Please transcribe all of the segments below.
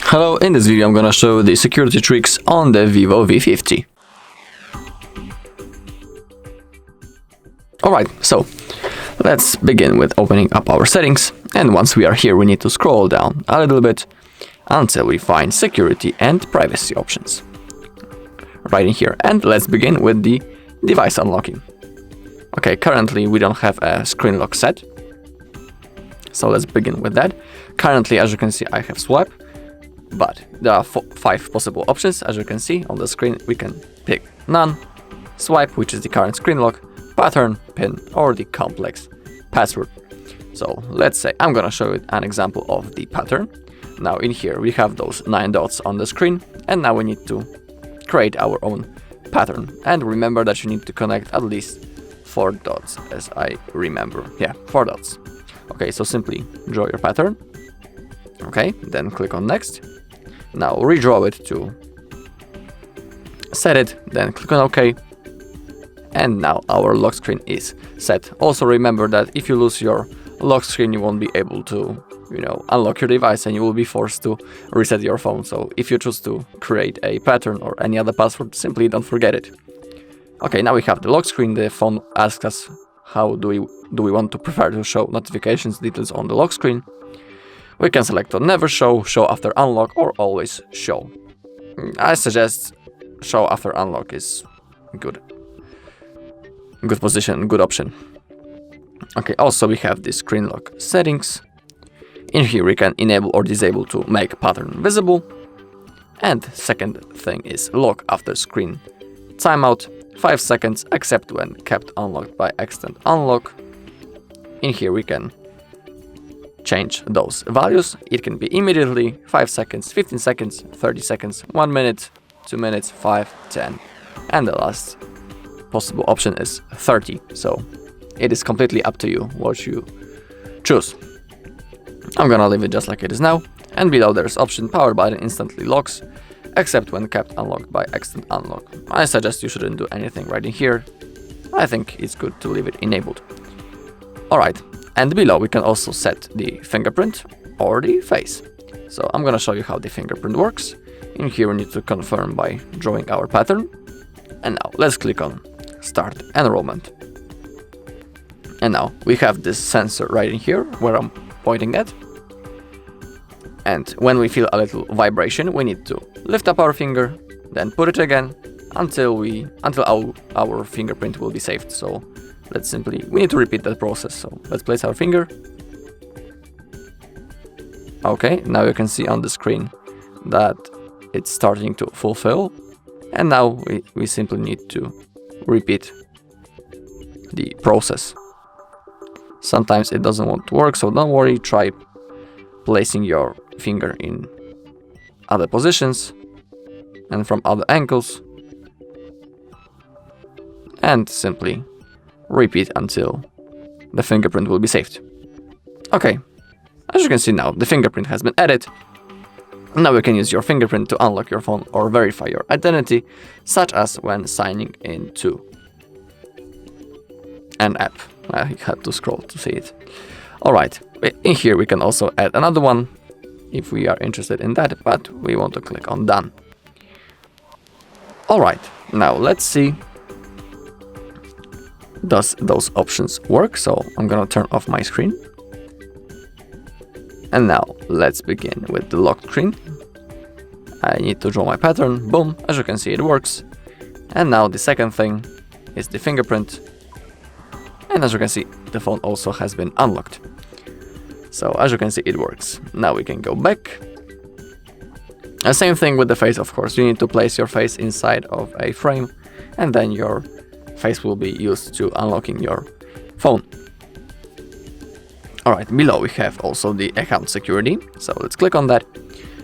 Hello, in this video I'm gonna show the security tricks on the VIVO V50. Alright, so let's begin with opening up our settings, and once we are here we need to scroll down a little bit until we find security and privacy options. Right in here, and let's begin with the device unlocking. Okay, currently we don't have a screen lock set, so let's begin with that. Currently, as you can see, I have swipe, but there are 5 possible options. As you can see on the screen, we can pick none, swipe, which is the current screen lock, pattern, pin, or the complex password. So let's say I'm gonna show you an example of the pattern. Now in here we have those 9 dots on the screen, and now we need to create our own pattern. And remember that you need to connect at least 4 dots, as I remember. Yeah, 4 dots. Okay, so simply draw your pattern. Okay, then click on next. Now redraw it to set it, then click on OK. And now our lock screen is set. Also remember that if you lose your lock screen, you won't be able to, unlock your device, and you will be forced to reset your phone. So if you choose to create a pattern or any other password, simply don't forget it. Okay, now we have the lock screen. The phone asks us how do we want to prefer to show notifications details on the lock screen. We can select on never show, show after unlock, or always show. I suggest show after unlock is good position, good option. Okay, also we have the screen lock settings. In here we can enable or disable to make pattern visible. And second thing is lock after screen timeout, 5 seconds except when kept unlocked by extend unlock. In here we can change those values. It can be immediately, 5 seconds, 15 seconds, 30 seconds, 1 minute, 2 minutes, 5, 10, and the last possible option is 30. So it is completely up to you what you choose. I'm gonna leave it just like it is now, and below there's option power button instantly locks except when kept unlocked by extend unlock. I suggest you shouldn't do anything right in here. I think it's good to leave it enabled. Alright, and below we can also set the fingerprint or the face. So I'm gonna show you how the fingerprint works. In here we need to confirm by drawing our pattern. And now let's click on start enrollment. And now we have this sensor right in here where I'm pointing at. And when we feel a little vibration, we need to lift up our finger, then put it again until our fingerprint will be saved. So we need to repeat that process. So let's place our finger. Okay, now you can see on the screen that it's starting to fulfill. And now we simply need to repeat the process. Sometimes it doesn't want to work, so don't worry, try placing your finger in other positions and from other angles, and simply repeat until the fingerprint will be saved. Okay, as you can see now, the fingerprint has been added. Now you can use your fingerprint to unlock your phone or verify your identity, such as when signing into an app. I had to scroll to see it. Alright, in here we can also add another one if we are interested in that, but we want to click on done. Alright, now let's see, does those options work? So I'm gonna turn off my screen. And now let's begin with the locked screen. I need to draw my pattern. Boom, as you can see it works. And now the second thing is the fingerprint. And as you can see, the phone also has been unlocked. So as you can see, it works. Now we can go back. And same thing with the face, of course. You need to place your face inside of a frame, and then your face will be used to unlocking your phone. Alright, below we have also the account security. So let's click on that.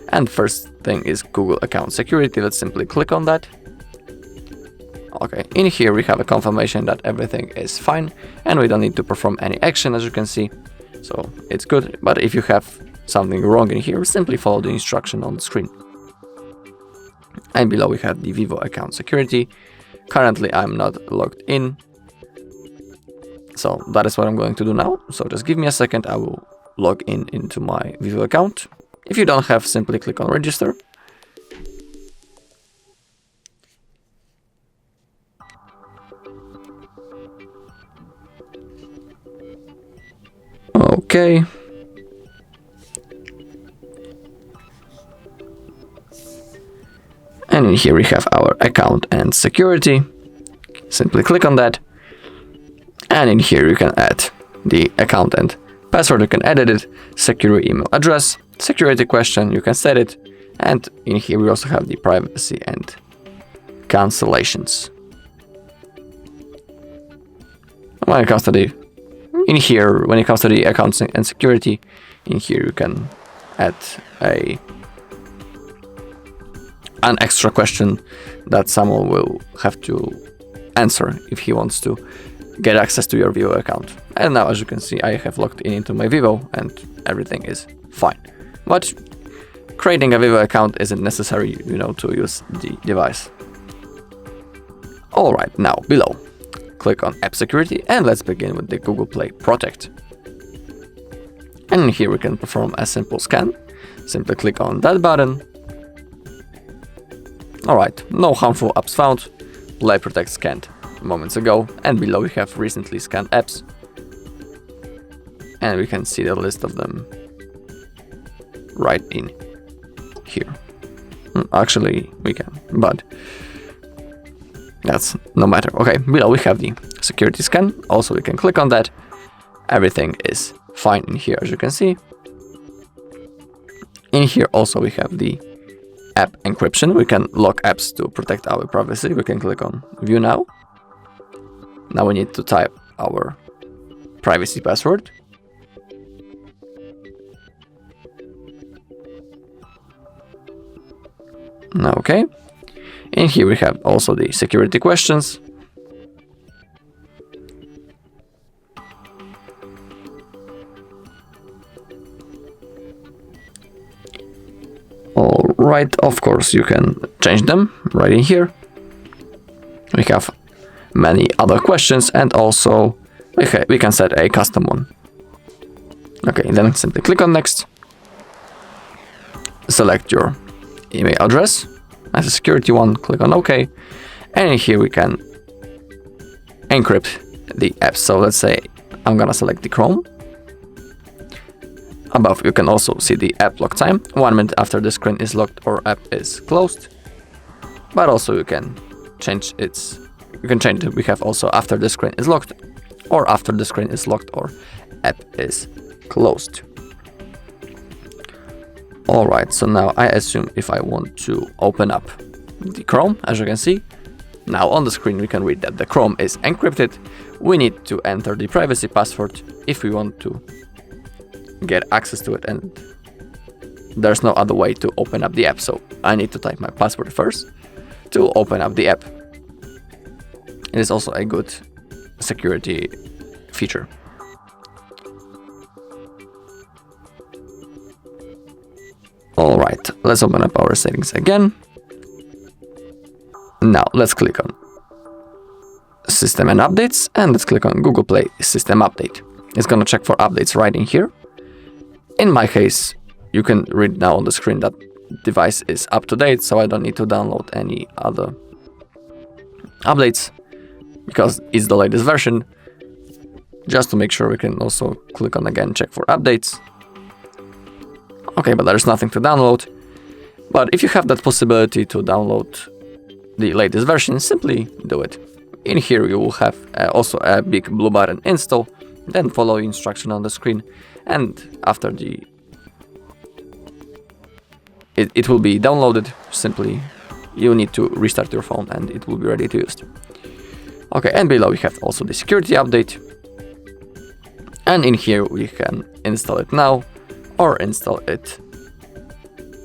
And first thing is Google account security. Let's simply click on that. Okay, in here we have a confirmation that everything is fine and we don't need to perform any action, as you can see. So it's good, but if you have something wrong in here, simply follow the instruction on the screen. And below we have the VIVO account security. Currently I'm not logged in, so that is what I'm going to do now. So just give me a second, I will log into my VIVO account. If you don't have, simply click on register. Okay. And in here we have our account and security. Simply click on that. And in here you can add the account and password, you can edit it, secure email address, security question, you can set it. And in here we also have the privacy and cancellations. When it comes to the accounts and security, in here you can add an extra question that someone will have to answer if he wants to get access to your Vivo account. And now, as you can see, I have logged in into my Vivo and everything is fine. But creating a Vivo account isn't necessary, to use the device. Alright, now below, click on App Security and let's begin with the Google Play Protect. And here we can perform a simple scan. Simply click on that button. Alright, no harmful apps found. Play Protect scanned moments ago, and below we have recently scanned apps. And we can see the list of them right in here. Actually, we can, but that's no matter. Okay, below we have the security scan. Also, we can click on that. Everything is fine in here, as you can see. In here also we have the app encryption. We can lock apps to protect our privacy. We can click on View Now. Now we need to type our privacy password. Okay. In here we have also the security questions. Alright, of course you can change them right in here. We have many other questions and also we can set a custom one. Okay, then simply click on Next. Select your email address as a security one, click on OK. And in here we can encrypt the app. So let's say I'm gonna select the Chrome. Above you can also see the app lock time, 1 minute after the screen is locked or app is closed. But also you can change it. We have also after the screen is locked, or after the screen is locked or app is closed. Alright, so now I assume if I want to open up the Chrome, as you can see, now on the screen we can read that the Chrome is encrypted. We need to enter the privacy password if we want to get access to it, and there's no other way to open up the app, so I need to type my password first to open up the app. It is also a good security feature. Alright, let's open up our settings again. Now let's click on System and Updates and let's click on Google Play System Update. It's gonna check for updates right in here. In my case, you can read now on the screen that device is up to date, so I don't need to download any other updates because it's the latest version. Just to make sure, we can also click on again, check for updates. Okay, but there's nothing to download. But if you have that possibility to download the latest version, simply do it. In here you will have also a big blue button, install, then follow the instruction on the screen, and after it will be downloaded. Simply you need to restart your phone and it will be ready to use. Okay, and below we have also the security update, and in here we can install it now or install it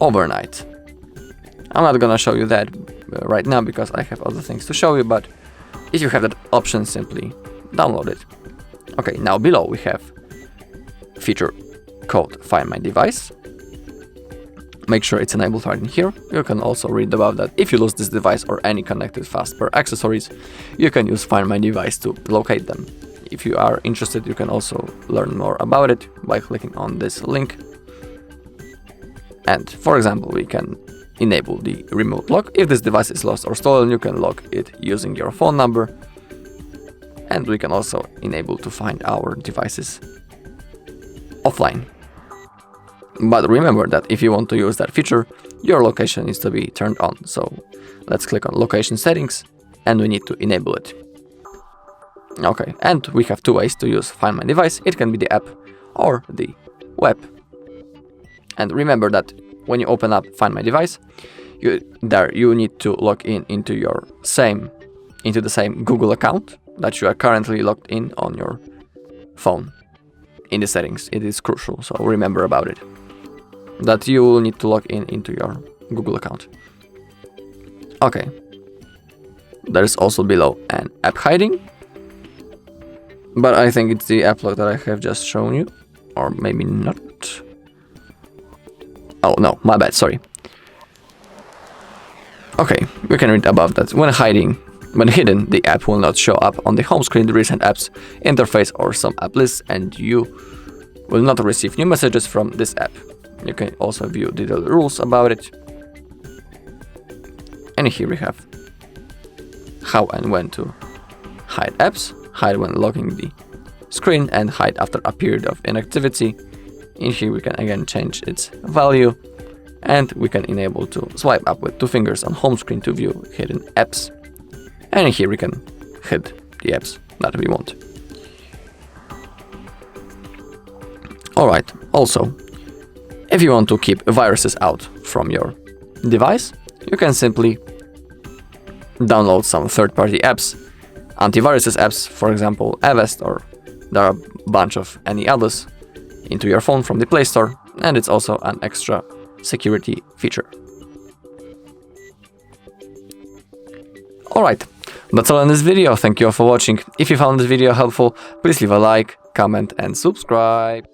overnight. I'm not gonna show you that right now because I have other things to show you, but if you have that option, simply download it. Okay, now below we have feature called Find My Device. Make sure it's enabled right in here. You can also read above that if you lose this device or any connected fastpair accessories, you can use Find My Device to locate them. If you are interested, you can also learn more about it by clicking on this link. And for example, we can enable the remote lock. If this device is lost or stolen, you can lock it using your phone number. And we can also enable to find our devices offline. But remember that if you want to use that feature, your location needs to be turned on. So let's click on location settings and we need to enable it. Okay, and we have two ways to use Find My Device. It can be the app or the web. And remember that when you open up Find My Device, you need to log in into the same Google account that you are currently logged in on your phone. In the settings, it is crucial, so remember about it. That you will need to log in into your Google account. Okay. There is also below an app hiding. But I think it's the app lock that I have just shown you. Or maybe not. Oh no, my bad, sorry. Okay, we can read above that when hidden, the app will not show up on the home screen, the recent apps interface or some app lists, and you will not receive new messages from this app. You can also view detailed rules about it. And here we have how and when to hide apps, hide when logging the screen, and hide after a period of inactivity. In here we can again change its value, and we can enable to swipe up with 2 fingers on home screen to view hidden apps. And here we can hide the apps that we want. Alright, also, if you want to keep viruses out from your device, you can simply download some third-party apps, antivirus apps, for example, Avast, or there are a bunch of any others, into your phone from the Play Store, and it's also an extra security feature. Alright, that's all in this video. Thank you all for watching. If you found this video helpful, please leave a like, comment and subscribe.